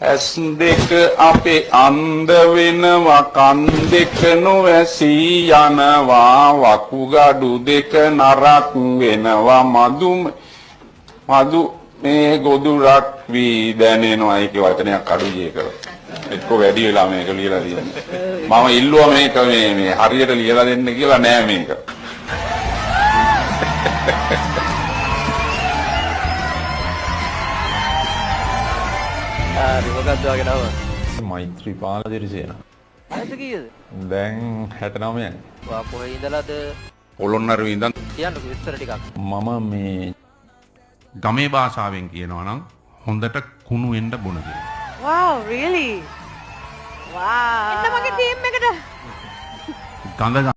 ඇස් දෙක අපේ අන්ධ වෙනවා කන් දෙක නොඇසී යනවා වකුගඩු දෙක නරක් වෙනවා මදු මේ ගොදුරක් වී දැනෙනවා ඒකේ වචනයක් අඩුයි ඒක එක්ක වැඩි වෙලා මේක ලියලා තියෙන්නේ මම ඉල්ලුවා මේක මේ හරියට ලියලා දෙන්න කියලා නෑ මේක මොකක්ද වගේ නම? මෛත්‍රීපාල දිරිසේන. වයස කීයද? දැන් 69යි. වා කොහේ ඉඳලාද? පොළොන්නරුවේ ඉඳන් කියන්නකෝ විස්තර ටිකක්. මම මේ ගමේ භාෂාවෙන් කියනවා නම් හොඳට කුණු වෙන්න බොන කියලා. Wow, really? Wow. එන්න මගේ ටීම් එකට. ගඳ